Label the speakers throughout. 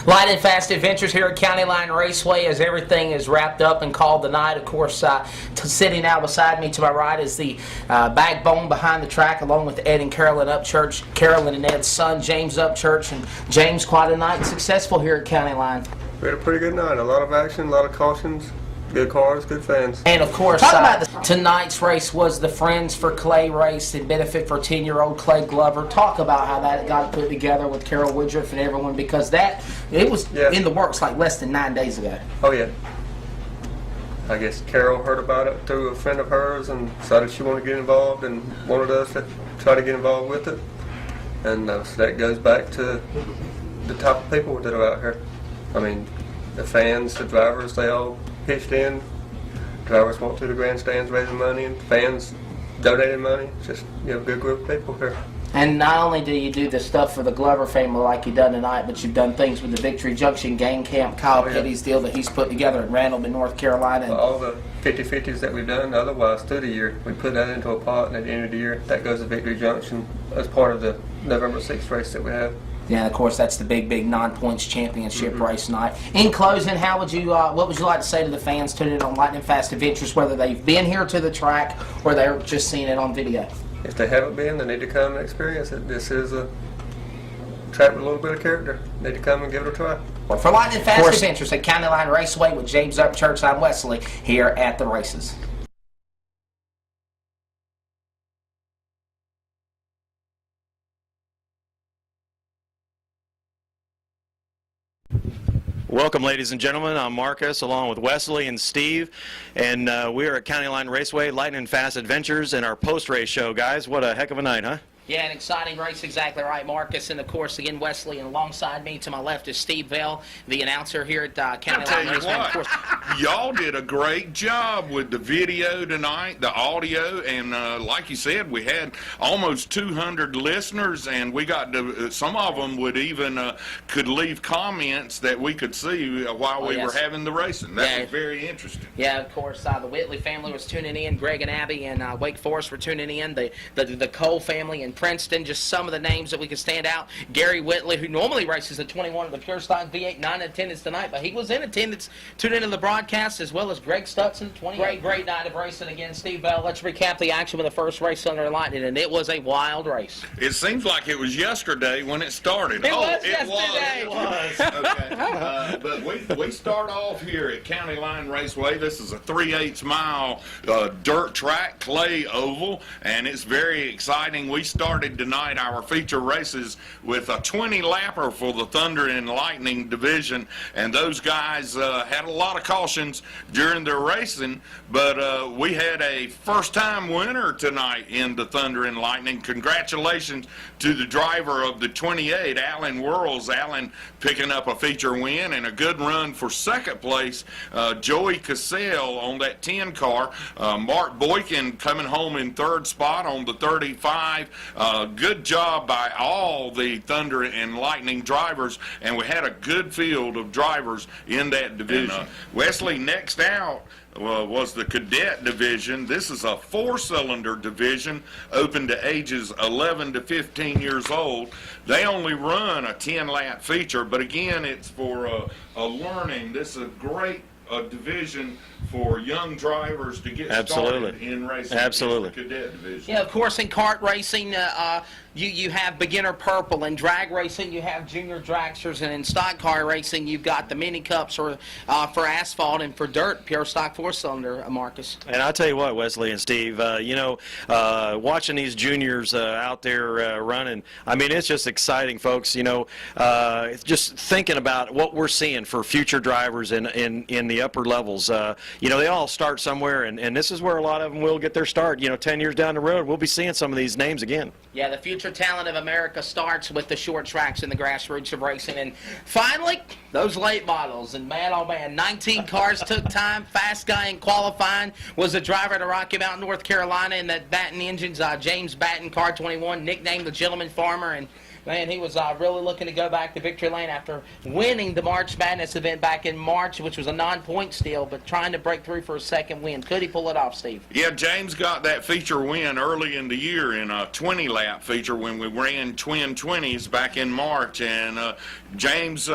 Speaker 1: Lightnin'FAST Adventures here at County Line Raceway as everything is wrapped up and called the night. Of course, sitting now beside me to my right is the backbone behind the track, along with Ed and Carolyn Upchurch, Carolyn and Ed's son, James Upchurch. And James, quite a night successful here at County Line.
Speaker 2: We had a pretty good night. A lot of action, a lot of cautions. Good cars, good fans.
Speaker 1: And of course, tonight's race was the Friends for Clay race in benefit for 10-year-old Clay Glover. Talk about how that got put together with Carol Woodruff and everyone, because it was in the works like less than 9 days ago.
Speaker 2: Oh yeah. I guess Carol heard about it through a friend of hers and decided she wanted to get involved and wanted us to try to get involved with it. And so that goes back to the type of people that are out here. I mean, the fans, the drivers, they all pitched in. Drivers went to the grandstands raising money, and fans donated money. It's just, you have a good group of people here.
Speaker 1: And not only do you do the stuff for the Glover family like you done tonight, but you've done things with the Victory Junction Gang Camp, Kyle Petty's deal that he's put together in Randleman, North Carolina.
Speaker 2: Well, all the 50-50s that we've done otherwise through the year, we put that into a pot, and at the end of the year, that goes to Victory Junction as part of the November 6th race that we have.
Speaker 1: Yeah, of course, that's the big non-points championship race night. In closing, how would you, what would you like to say to the fans tuning in on Lightnin'FAST Adventures, whether they've been here to the track or they're just seeing it on video?
Speaker 2: If they haven't been, they need to come and experience it. This is a track with a little bit of character. They need to come and give it a try.
Speaker 1: Well, for Lightnin'FAST Adventures at County Line Raceway with James Upchurch, I'm Wesley here at the races.
Speaker 3: Welcome, ladies and gentlemen. I'm Marcus, along with Wesley and Steve, and we are at County Line Raceway, Lightnin'FAST Adventures, and our post-race show, guys. What a heck of a night, huh?
Speaker 1: Yeah, an exciting race, exactly right, Marcus. And, of course, again, Wesley, and alongside me to my left is Steve Vell, the announcer here at County Line Raceway.
Speaker 4: I'll tell you what, y'all did a great job with the video tonight, the audio, and like you said, we had almost 200 listeners, and we got to, some of them would even could leave comments that we could see while we were having the racing. That was very interesting.
Speaker 1: Yeah, of course, the Whitley family was tuning in. Greg and Abby and Wake Forest were tuning in. The Cole family and Princeton, just some of the names that we could stand out. Gary Whitley, who normally races at 21 of the Pure Stock V8, not in attendance tonight, but he was in attendance, tuned into the broadcast, as well as Greg Stutson, 28. Great night of racing again. Steve Bell, let's recap the action with the first race under Lightning, and it was a wild race.
Speaker 4: It seems like it was yesterday when it started.
Speaker 1: It was yesterday.
Speaker 4: It was. Okay. But we start off here at County Line Raceway. This is a 3/8 mile dirt track, clay oval, and it's very exciting. We started tonight our feature races with a 20-lapper for the Thunder and Lightning division, and those guys had a lot of cautions during their racing, but we had a first-time winner tonight in the Thunder and Lightning. Congratulations to the driver of the 28, Alan Worrells. Alan picking up a feature win, and a good run for second place, Joey Cassell on that 10 car. Mark Boykin coming home in third spot on the 35. Good job by all the Thunder and Lightning drivers, and we had a good field of drivers in that division. Wesley, next out was the cadet division. This is a 4-cylinder division, open to ages 11 to 15 years old. They only run a 10-lap feature, but again, it's for a learning. This is a great division for young drivers to get started in racing.
Speaker 3: Absolutely.
Speaker 4: The cadet division.
Speaker 1: Yeah, of course, in kart racing, you have beginner purple. In drag racing, you have junior dragsters, and in stock car racing, you've got the mini cups for asphalt, and for dirt, pure stock 4-cylinder, Marcus.
Speaker 3: And I'll tell you what, Wesley and Steve, watching these juniors out there running, I mean, it's just exciting, folks. Just thinking about what we're seeing for future drivers in the upper levels. They all start somewhere, and this is where a lot of them will get their start. 10 years down the road, we'll be seeing some of these names again.
Speaker 1: Yeah, the future talent of America starts with the short tracks and the grassroots of racing. And finally, those late models. And man, oh man, 19 cars took time. Fast guy in qualifying was the driver to Rocky Mountain, North Carolina, in that Batten Engines, James Batten, car 21, nicknamed the Gentleman Farmer. And man, he was really looking to go back to victory lane after winning the March Madness event back in March, which was a non-point steal, but trying to break through for a second win. Could he pull it off, Steve?
Speaker 4: Yeah, James got that feature win early in the year in a 20-lap feature when we ran twin 20s back in March. And James,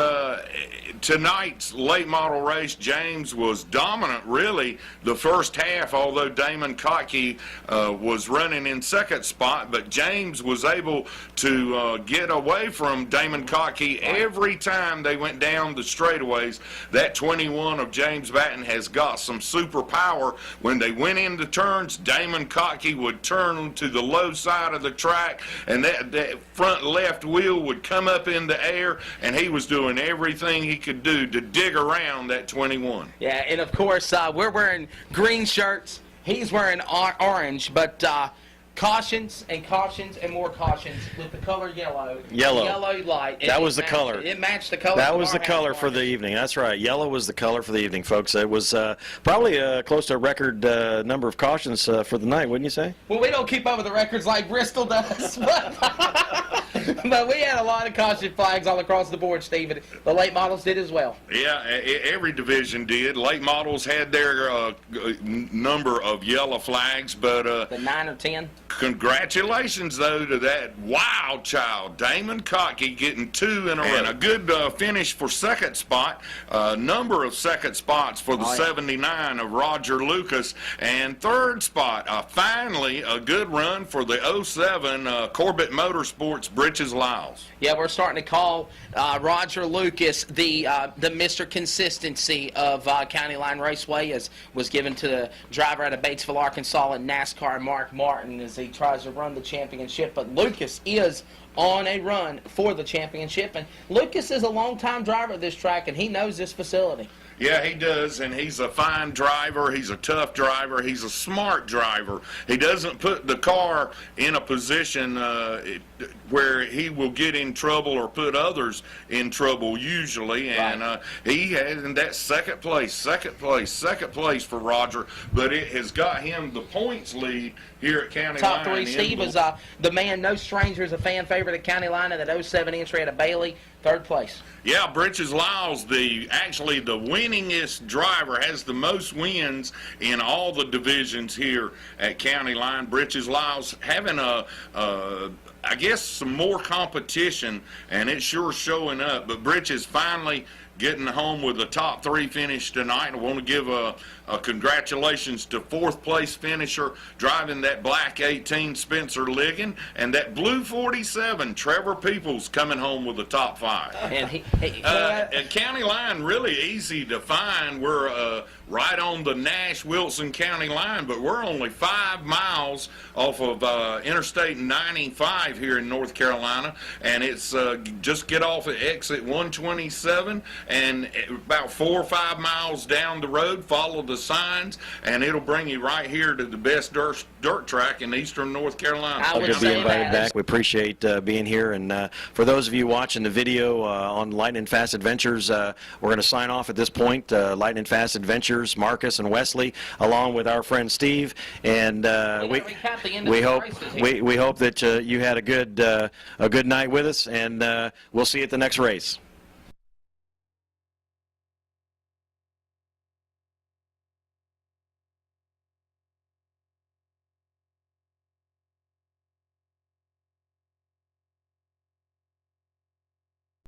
Speaker 4: tonight's late model race, James was dominant really the first half, although Damon Kottke was running in second spot. But James was able to get away from Damon Kottke every time they went down the straightaways. That 21 of James Batten has got some super power. When they went into turns, Damon Kottke would turn to the low side of the track, and that front left wheel would come up in the air, and he was doing everything he could do to dig around that 21.
Speaker 1: Yeah, and of course, we're wearing green shirts. He's wearing orange, but cautions and more cautions with the color yellow. Yellow light.
Speaker 3: That was the color.
Speaker 1: It matched the color.
Speaker 3: That was the color for the evening. That's right. Yellow was the color for the evening, folks. It was probably close to a record number of cautions for the night, wouldn't you say?
Speaker 1: Well, we don't keep up with the records like Bristol does, but we had a lot of caution flags all across the board, Steve. The late models did as well.
Speaker 4: Yeah, every division did. Late models had their number of yellow flags, but
Speaker 1: the 9 or 10.
Speaker 4: Congratulations, though, to that wild child, Damon Kottke, getting 2 in a row. And a good finish for second spot. Number of second spots for the 79 of Roger Lucas. And third spot, finally, a good run for the 07 Corbett Motorsports Britches Lyles.
Speaker 1: Yeah, we're starting to call Roger Lucas the Mr. Consistency of County Line Raceway, as was given to the driver out of Batesville, Arkansas in NASCAR, Mark Martin, as he tries to run the championship. But Lucas is on a run for the championship, and Lucas is a long-time driver at this track, and he knows this facility.
Speaker 4: Yeah, he does, and he's a fine driver. He's a tough driver. He's a smart driver. He doesn't put the car in a position where he will get in trouble or put others in trouble usually. And he has in that second place for Roger, but it has got him the points lead here at County Line.
Speaker 1: Top 3, Steve, is the man, no stranger, is a fan favorite at County Line, and that 07 entry out of Bailey, third place.
Speaker 4: Yeah, Britches Lyles, actually the winningest driver, has the most wins in all the divisions here at County Line. Britches Lyles having I guess some more competition, and it's sure showing up. But Britches finally getting home with a top 3 finish tonight. I want to give a congratulations to 4th place finisher driving that black 18 Spencer Ligon, and that blue 47 Trevor Peoples coming home with a top 5.
Speaker 1: And
Speaker 4: at County Line, really easy to find. We're right on the Nash-Wilson County line, but we're only 5 miles off of Interstate 95 here in North Carolina, and it's just get off at exit 127, and about 4 or 5 miles down the road, follow the signs, and it'll bring you right here to the best dirt track in eastern North Carolina.
Speaker 1: I would
Speaker 3: Good to be
Speaker 1: say
Speaker 3: invited
Speaker 1: that.
Speaker 3: back. We appreciate being here, and for those of you watching the video on Lightning Fast Adventures, we're going to sign off at this point. Lightning Fast Adventures, Marcus and Wesley, along with our friend Steve, and we hope that you had a good night with us, and we'll see you at the next race.